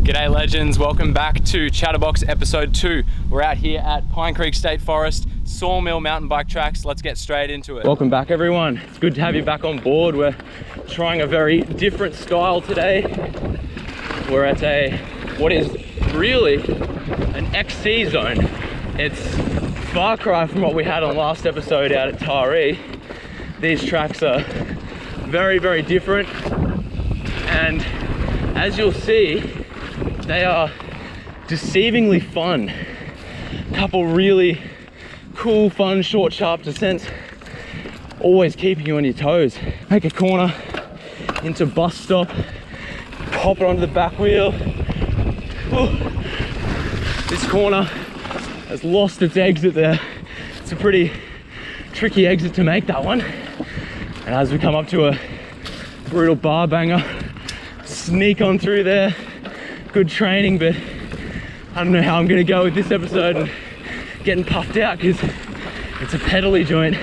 G'day legends, welcome back to Chatterbox episode 2. We're out here at Pine Creek State Forest, SAWMILL mountain bike tracks. Let's get straight into it. Welcome back everyone. It's good to have you back on board. We're trying a very different style today. We're at what is really an XC zone. It's far cry from what we had on last episode out at Taree. These tracks are very, very different. And as you'll see, they are deceivingly fun. A couple really cool, fun, short, sharp descents, always keeping you on your toes. Make a corner into bus stop, pop it onto the back wheel. Ooh. This corner has lost its exit there. It's a pretty tricky exit to make, that one. And as we come up to a brutal bar banger, sneak on through there. Good training, but I don't know how I'm gonna go with this episode and getting puffed out because it's a pedally joint,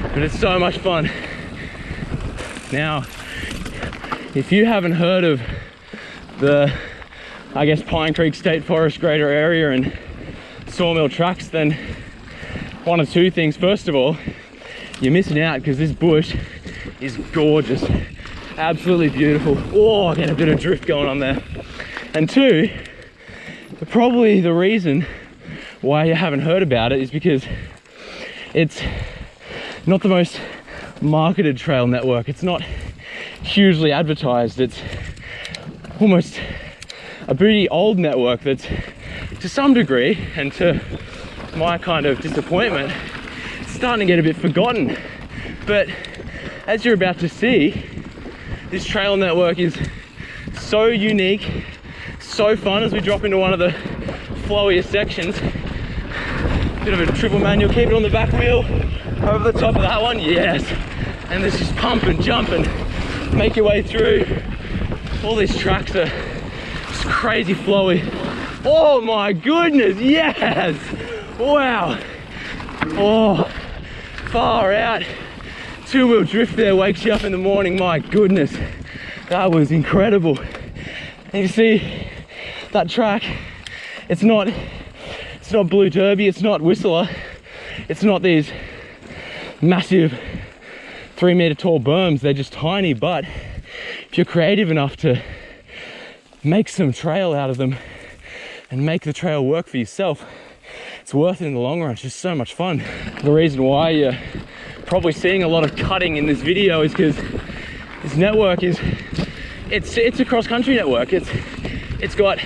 but it's so much fun. Now, if you haven't heard of the, I guess, Pine Creek State Forest greater area and SAWMILL tracks, then one of two things. First of all, you're missing out because this bush is gorgeous, absolutely beautiful. Oh, I get a bit of drift going on there. And two, probably the reason why you haven't heard about it is because it's not the most marketed trail network. It's not hugely advertised. It's almost a pretty old network that's, to some degree, and to my kind of disappointment, it's starting to get a bit forgotten. But as you're about to see, this trail network is so unique, so fun. As we drop into one of the flowiest sections, bit of a triple manual, keep it on the back wheel, over the top of that one, yes, and let's just pump and jump and make your way through. All these tracks are just crazy flowy. Oh my goodness, yes, wow, oh, far out. Two-wheel drift there wakes you up in the morning. My goodness, that was incredible. And you see that track, it's not Blue Derby, it's not Whistler, it's not these massive 3-meter tall berms. They're just tiny, but if you're creative enough to make some trail out of them and make the trail work for yourself, it's worth it in the long run. It's just so much fun. The reason why you're probably seeing a lot of cutting in this video is because this network is, it's a cross-country network. It's got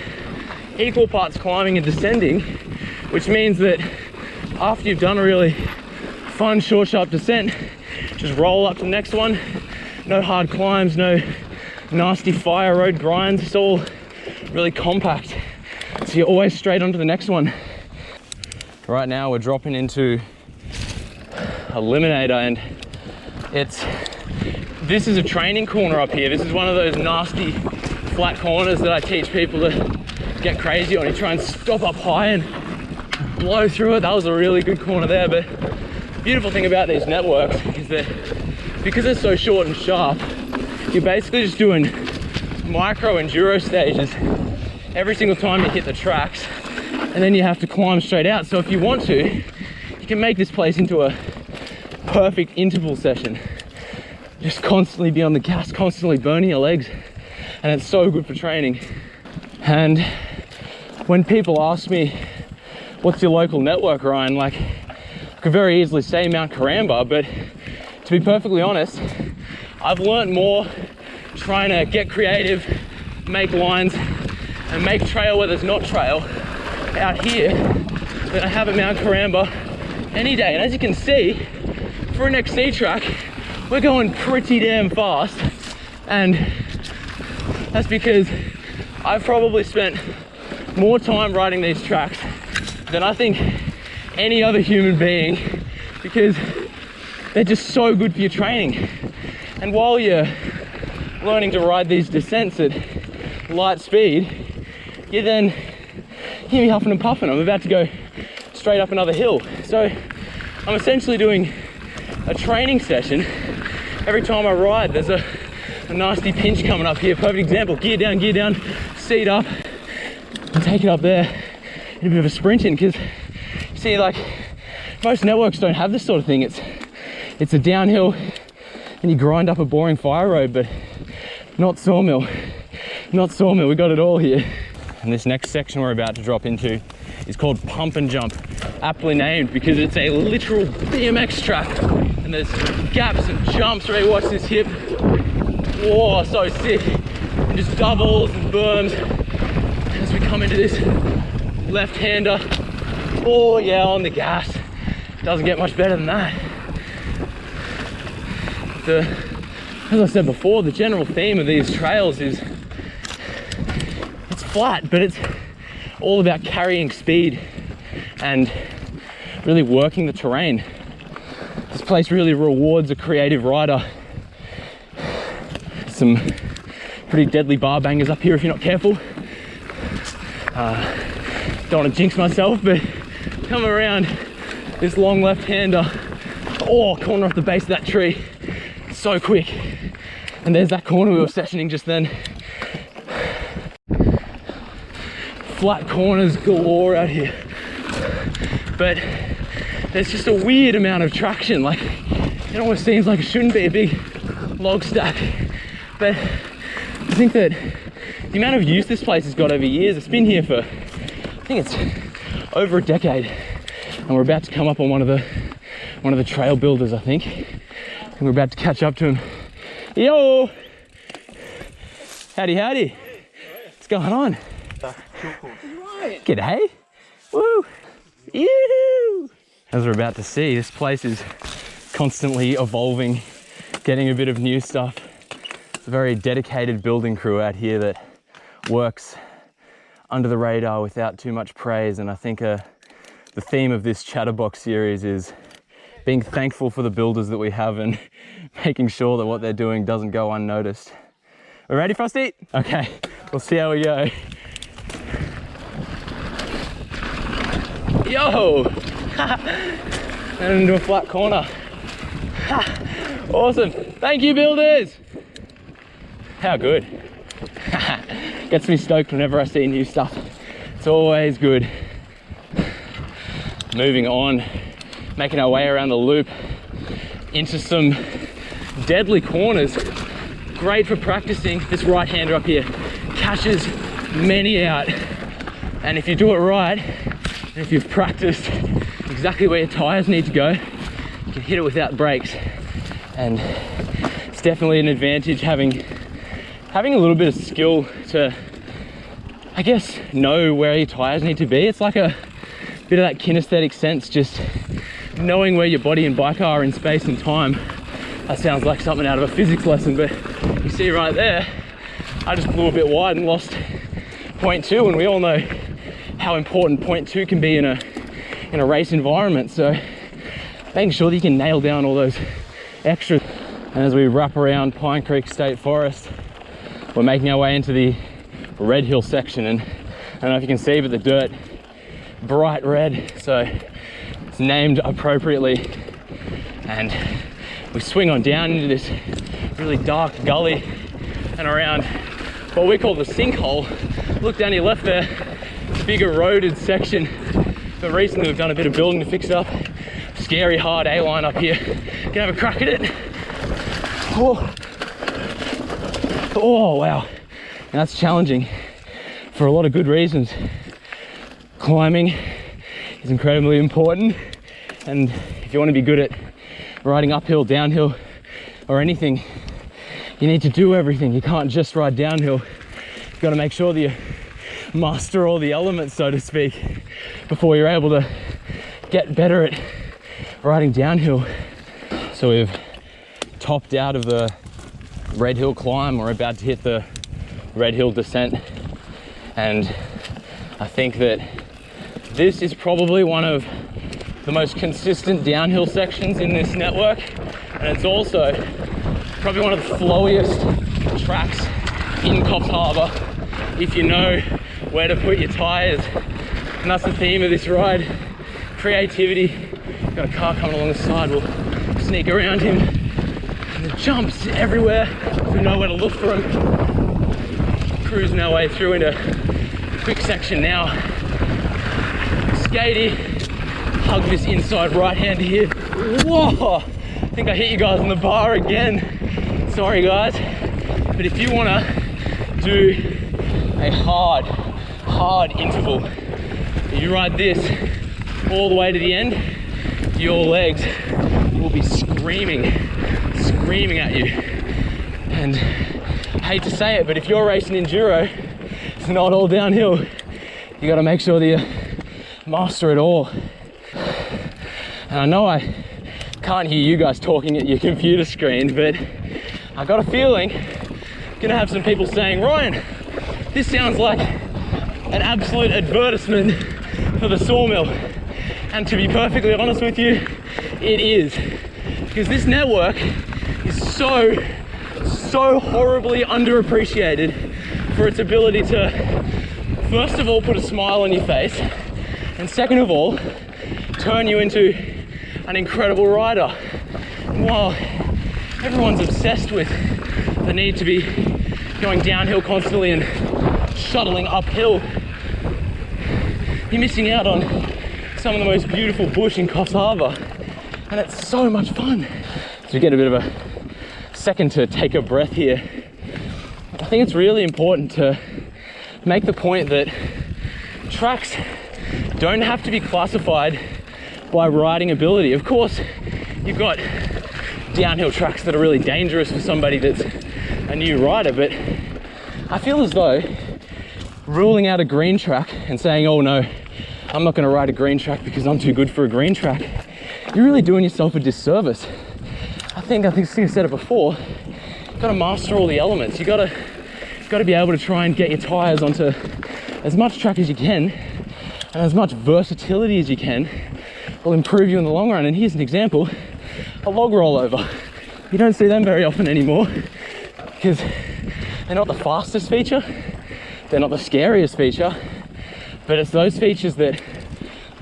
equal parts climbing and descending, which means that after you've done a really fun, short, sharp descent, just roll up to the next one. No hard climbs, no nasty fire road grinds. It's all really compact, so you're always straight onto the next one. Right now we're dropping into Eliminator, and this is a training corner up here. This is one of those nasty flat corners that I teach people to get crazy on. You try and stop up high and blow through it. That was a really good corner there. But the beautiful thing about these networks is that because they're so short and sharp, you're basically just doing micro enduro stages every single time you hit the tracks, and then you have to climb straight out. So if you want to, you can make this place into a perfect interval session. Just constantly be on the gas, constantly burning your legs, and it's so good for training. And when people ask me, what's your local network, Ryan? Like, I could very easily say Mount Karamba, but to be perfectly honest, I've learned more trying to get creative, make lines, and make trail where there's not trail out here than I have at Mount Karamba any day. And as you can see, for an XC track, we're going pretty damn fast, and that's because I've probably spent more time riding these tracks than I think any other human being, because they're just so good for your training. And while you're learning to ride these descents at light speed, you then hear me huffing and puffing. I'm about to go straight up another hill. So I'm essentially doing a training session every time I ride. There's a nasty pinch coming up here. Perfect example, gear down, seat up, and take it up there in a bit of a sprinting, because you see, like, most networks don't have this sort of thing. It's a downhill and you grind up a boring fire road, but not Sawmill. Not Sawmill, we got it all here. And this next section we're about to drop into is called Pump and Jump, aptly named because it's a literal BMX track, and there's gaps and jumps. Ready, watch this hip. Whoa, so sick. And just doubles and berms as we come into this left-hander. Oh yeah, on the gas. Doesn't get much better than that. As I said before, the general theme of these trails is it's flat, but it's all about carrying speed and really working the terrain. This place really rewards a creative rider. Some pretty deadly bar bangers up here if you're not careful. Don't want to jinx myself, but come around this long left-hander. Oh, corner off the base of that tree. So quick. And there's that corner we were sessioning just then. Flat corners galore out here. But there's just a weird amount of traction. Like, it almost seems like it shouldn't be a big log stack. But I think that the amount of use this place has got over years, it's been here for, I think it's over a decade. And we're about to come up on one of the trail builders, I think. And we're about to catch up to him. Yo! Howdy, howdy. What's going on? G'day. Woo! Yoo-hoo! As we're about to see, this place is constantly evolving, getting a bit of new stuff. It's a very dedicated building crew out here that works under the radar without too much praise. And I think the theme of this Chatterbox series is being thankful for the builders that we have and making sure that what they're doing doesn't go unnoticed. We ready, Frosty? Okay, we'll see how we go. Yo! And into a flat corner. Awesome. Thank you, builders. How good. Gets me stoked whenever I see new stuff. It's always good. Moving on, making our way around the loop into some deadly corners. Great for practicing. This right-hander up here cashes many out. And if you do it right, and if you've practiced exactly where your tires need to go, you can hit it without brakes. And it's definitely an advantage having a little bit of skill to, I guess, know where your tires need to be. It's like a bit of that kinesthetic sense, just knowing where your body and bike are in space and time. That sounds like something out of a physics lesson, but you see right there, I just blew a bit wide and lost 0.2, and we all know how important 0.2 can be in a race environment. So making sure that you can nail down all those extras. And as we wrap around Pine Creek State Forest, we're making our way into the Red Hill section, and I don't know if you can see, but the dirt, bright red, so it's named appropriately. And we swing on down into this really dark gully and around what we call the sinkhole. Look down your left there, big eroded section, but recently we've done a bit of building to fix it up. Scary hard A-line up here. Can have a crack at it. Oh wow, now that's challenging for a lot of good reasons. Climbing is incredibly important, and if you want to be good at riding uphill, downhill, or anything, you need to do everything. You can't just ride downhill. You've got to make sure that you master all the elements, so to speak, before you're able to get better at riding downhill. So we've topped out of the Red Hill climb. We're about to hit the Red Hill descent, and I think that this is probably one of the most consistent downhill sections in this network, and it's also probably one of the flowiest tracks in Coffs Harbour if you know where to put your tires. And that's the theme of this ride, creativity. Got a car coming along the side, we'll sneak around him. And the jumps everywhere, we know where to look for them. Cruising our way through into quick section now. Skating, hug this inside right hand here. Whoa, I think I hit you guys on the bar again. Sorry guys, but if you wanna do a hard interval, you ride this all the way to the end, your legs will be screaming at you. And I hate to say it, but if you're racing enduro, it's not all downhill. You got to make sure that you master it all. And I know I can't hear you guys talking at your computer screen, but I got a feeling I'm gonna have some people saying, Ryan, this sounds like an absolute advertisement for the SAWMILL. And to be perfectly honest with you, it is. Because this network is so horribly underappreciated for its ability to, first of all, put a smile on your face, and second of all, turn you into an incredible rider. While everyone's obsessed with the need to be going downhill constantly and shuttling uphill, you're missing out on some of the most beautiful bush in Coffs Harbour, and it's so much fun. So we get a bit of a second to take a breath here. I think it's really important to make the point that tracks don't have to be classified by riding ability. Of course, you've got downhill tracks that are really dangerous for somebody that's a new rider, but I feel as though ruling out a green track and saying, oh no, I'm not going to ride a green track because I'm too good for a green track, you're really doing yourself a disservice. I think I said it before, you've got to master all the elements. You've got to be able to try and get your tires onto as much track as you can, and as much versatility as you can will improve you in the long run. And here's an example, a log rollover. You don't see them very often anymore because they're not the fastest feature, they're not the scariest feature, but it's those features that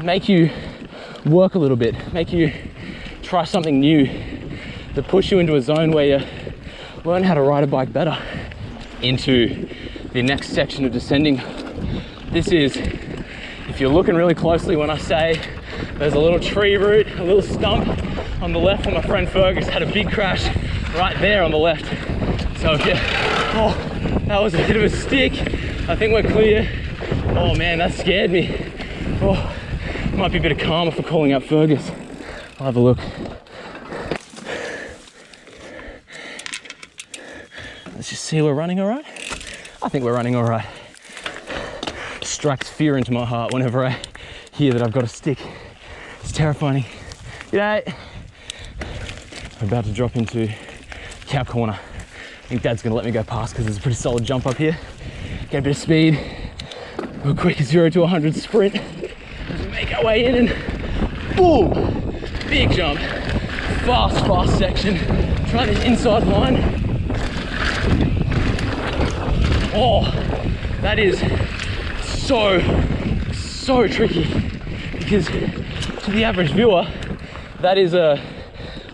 make you work a little bit, make you try something new, that push you into a zone where you learn how to ride a bike better. Into the next section of descending. This is, if you're looking really closely when I say there's a little tree root, a little stump on the left where my friend Fergus had a big crash right there on the left. So if you, oh, that was a bit of a stick. I think we're clear. Oh man, that scared me. Oh, might be a bit of karma for calling out Fergus. I'll have a look. Let's just see we're running all right. I think we're running all right. Strikes fear into my heart whenever I hear that I've got a stick. It's terrifying. G'day. We're about to drop into cow corner. I think Dad's gonna let me go past because there's a pretty solid jump up here. Get a bit of speed. Real quick 0 to 100 sprint. As we make our way in and boom! Big jump. Fast section. Try this inside line. Oh, that is so tricky because to the average viewer, that is a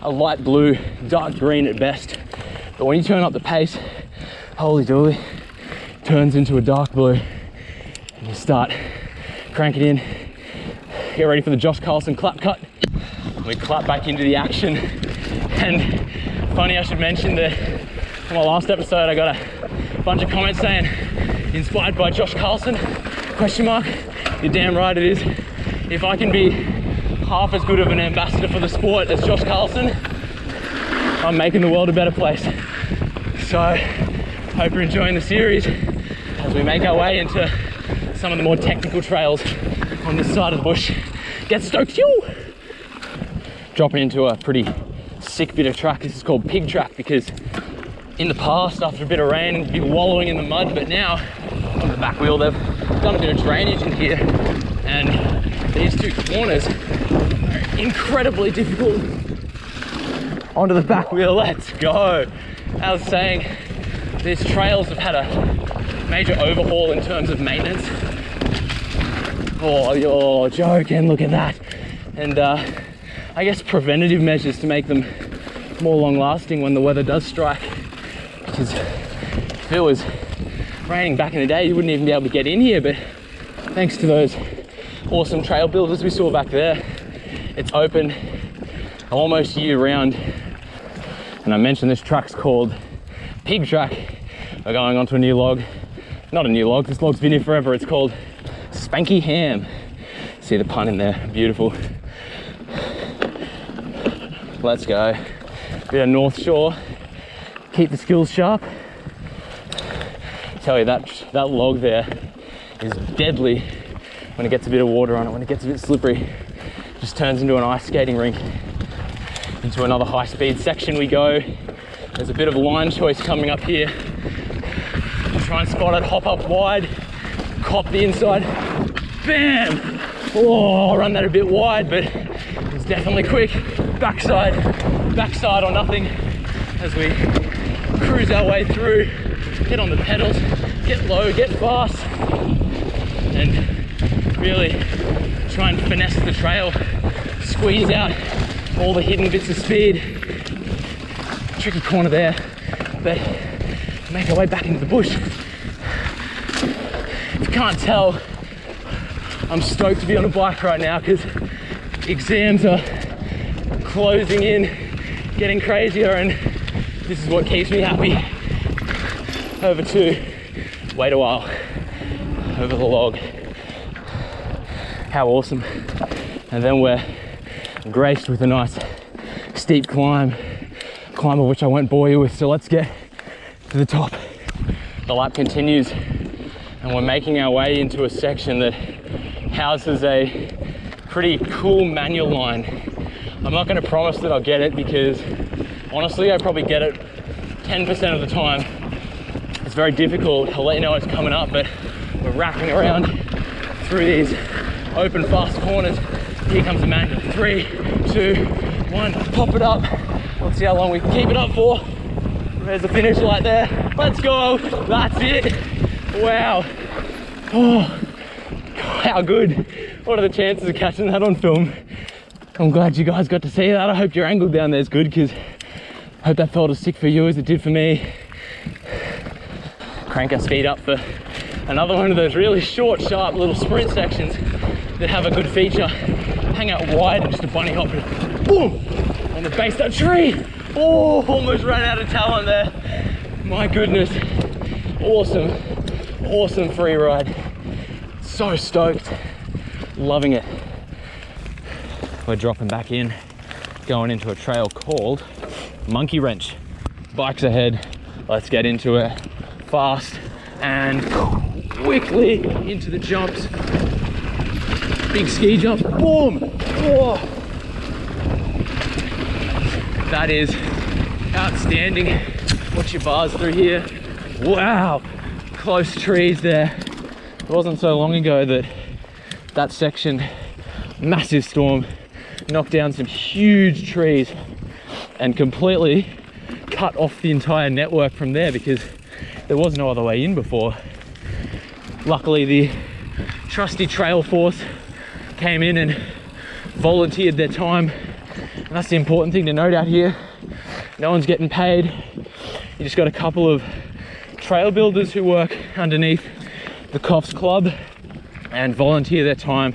light blue, dark green at best. But when you turn up the pace, holy dooly, turns into a dark blue and you start cranking in. Get ready for the Josh Carlson clap cut. We clap back into the action. And funny, I should mention that on my last episode, I got a bunch of comments saying, inspired by Josh Carlson, question mark. You're damn right it is. If I can be half as good of an ambassador for the sport as Josh Carlson, I'm making the world a better place. So, hope you're enjoying the series as we make our way into some of the more technical trails on this side of the bush. Get stoked, you! Dropping into a pretty sick bit of track. This is called pig track because in the past, after a bit of rain, you'd be wallowing in the mud, but now on the back wheel, they've done a bit of drainage in here, and these two corners are incredibly difficult. Onto the back wheel, let's go. I was saying, these trails have had a major overhaul in terms of maintenance. Oh, you're joking, look at that. And I guess preventative measures to make them more long lasting when the weather does strike. Because if it was raining back in the day, you wouldn't even be able to get in here, but thanks to those awesome trail builders we saw back there, it's open almost year round. And I mentioned this track's called Pig Track. We're going onto a new log. Not a new log, this log's been here forever. It's called Spanky Ham. See the pun in there, beautiful. Let's go. Bit of North Shore, keep the skills sharp. I tell you, that log there is deadly when it gets a bit of water on it, when it gets a bit slippery. It just turns into an ice skating rink. Into another high speed section we go. There's a bit of a line choice coming up here. Try and spot it, hop up wide, cop the inside, bam! Oh, I'll run that a bit wide, but it's definitely quick. Backside or nothing as we cruise our way through, get on the pedals, get low, get fast, and really try and finesse the trail, squeeze out all the hidden bits of speed. Tricky corner there, but make our way back into the bush. If you can't tell, I'm stoked to be on a bike right now because exams are closing in, getting crazier, and this is what keeps me happy. Over to wait a while over the log. How awesome. And then we're graced with a nice steep climb of which I won't bore you with, so let's get to the top. The lap continues and we're making our way into a section that houses a pretty cool manual line. I'm not going to promise that I'll get it because honestly I probably get it 10% of the time. It's very difficult. I'll let you know what's coming up, but we're wrapping around through these open fast corners. Here comes the manual. 3, 2, 1, pop it up. Let's see how long we can keep it up for. There's the finish light there. Let's go. That's it. Wow. Oh, how good. What are the chances of catching that on film? I'm glad you guys got to see that. I hope your angle down there is good because I hope that felt as sick for you as it did for me. Crank our speed up for another one of those really short, sharp little sprint sections that have a good feature. Hang out wide and just a bunny hop and boom! On the base of that tree. Oh, almost ran out of talent there. My goodness. Awesome, awesome free ride. So stoked, loving it. We're dropping back in, going into a trail called Monkey Wrench. Bikes ahead, let's get into it fast and quickly into the jumps. Big ski jump, boom! Oh. That is outstanding. Watch your bars through here. Wow, close trees there. It wasn't so long ago that section, massive storm, knocked down some huge trees and completely cut off the entire network from there because there was no other way in before. Luckily, the trusty trail force came in and volunteered their time. And that's the important thing to note out here. No one's getting paid. You just got a couple of trail builders who work underneath the Coffs club and volunteer their time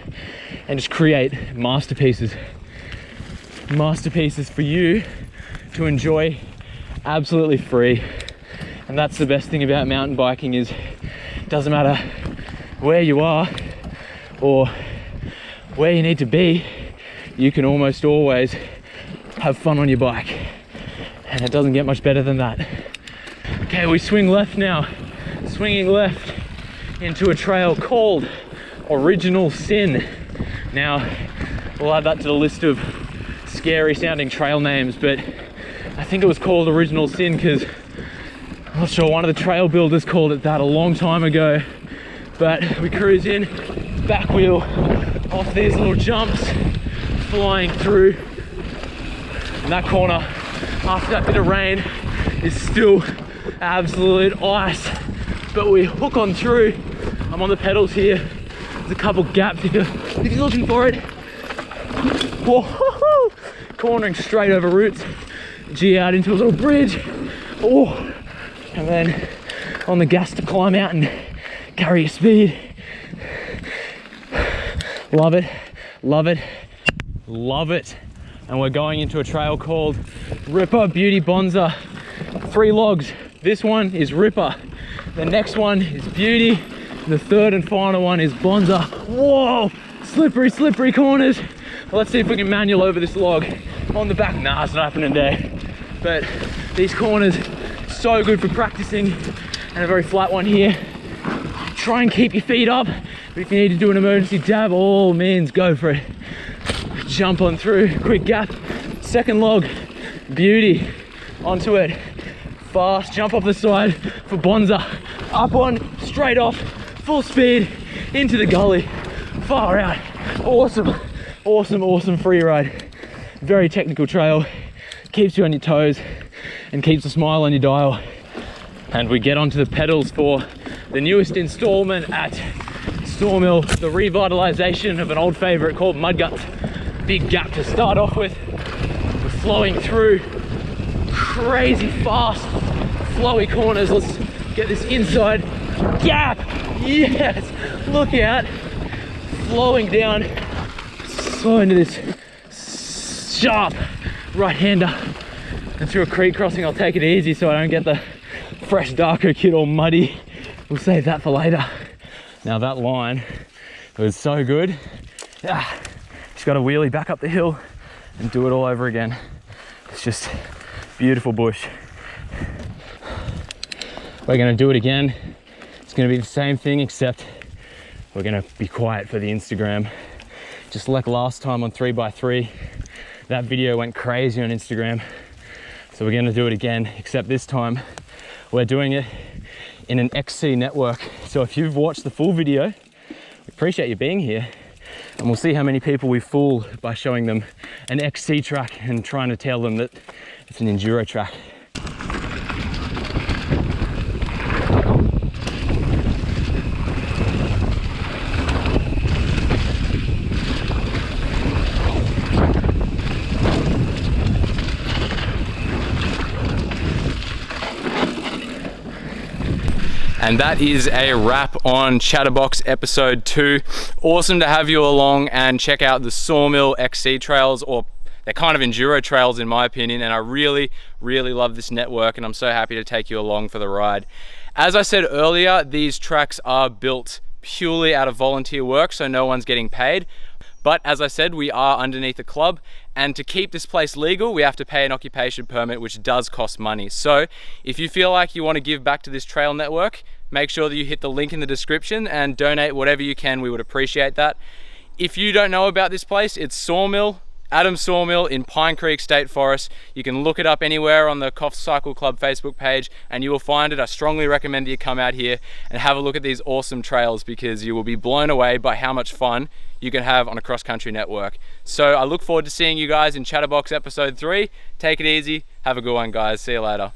and just create masterpieces for you to enjoy absolutely free. And that's the best thing about mountain biking is it doesn't matter where you are or where you need to be, you can almost always have fun on your bike, and it doesn't get much better than that. Okay, we swing left now, swinging left into a trail called Original Sin. Now, we'll add that to the list of scary sounding trail names, but I think it was called Original Sin because I'm not sure, one of the trail builders called it that a long time ago. But we cruise in, back wheel off these little jumps, flying through. And that corner, after that bit of rain, is still absolute ice. But we hook on through. I'm on the pedals here. There's a couple gaps if you're looking for it. Whoa, cornering straight over roots. G out into a little bridge. Oh, and then on the gas to climb out and carry your speed. Love it, love it, love it. And we're going into a trail called Ripper Beauty Bonza. 3 logs. This one is Ripper. The next one is Beauty. The third and final one is Bonza. Whoa, slippery, slippery corners. Well, let's see if we can manual over this log on the back. Nah, it's not happening there. But these corners, so good for practicing. And a very flat one here. Try and keep your feet up. But if you need to do an emergency dab, all means go for it. Jump on through, quick gap. Second log, Beauty. Onto it. Fast, jump off the side for Bonza. Up on, straight off, full speed, into the gully. Far out. Awesome, awesome, awesome free ride. Very technical trail. Keeps you on your toes and keeps a smile on your dial. And we get onto the pedals for the newest installment at SAWMILL, the revitalization of an old favorite called Mudguts. Big gap to start off with. We're flowing through crazy fast, flowy corners. Let's get this inside gap. Yes, look out. Flowing down, so into this sharp right-hander. And through a creek crossing, I'll take it easy so I don't get the fresh Dharco kit all muddy. We'll save that for later. Now that line was so good. Just got to wheelie back up the hill and do it all over again. It's just beautiful bush. We're going to do it again. It's going to be the same thing, except we're going to be quiet for the Instagram. Just like last time on 3x3, that video went crazy on Instagram. So we're going to do it again, except this time we're doing it in an XC network. So if you've watched the full video, we appreciate you being here. And we'll see how many people we fool by showing them an XC track and trying to tell them that it's an enduro track. And that is a wrap on Chatterbox episode 2. Awesome to have you along and check out the SAWMILL XC trails, or they're kind of enduro trails in my opinion, and I really, really love this network and I'm so happy to take you along for the ride. As I said earlier, these tracks are built purely out of volunteer work, so no one's getting paid. But as I said, we are underneath a club, and to keep this place legal, we have to pay an occupation permit, which does cost money. So if you feel like you want to give back to this trail network, make sure that you hit the link in the description and donate whatever you can. We would appreciate that. If you don't know about this place, it's SAWMILL, Adam SAWMILL in Pine Creek State Forest. You can look it up anywhere on the Coffs Cycle Club Facebook page and you will find it. I strongly recommend that you come out here and have a look at these awesome trails, because you will be blown away by how much fun you can have on a cross-country network. So I look forward to seeing you guys in Chatterbox episode 3. Take it easy. Have a good one, guys. See you later.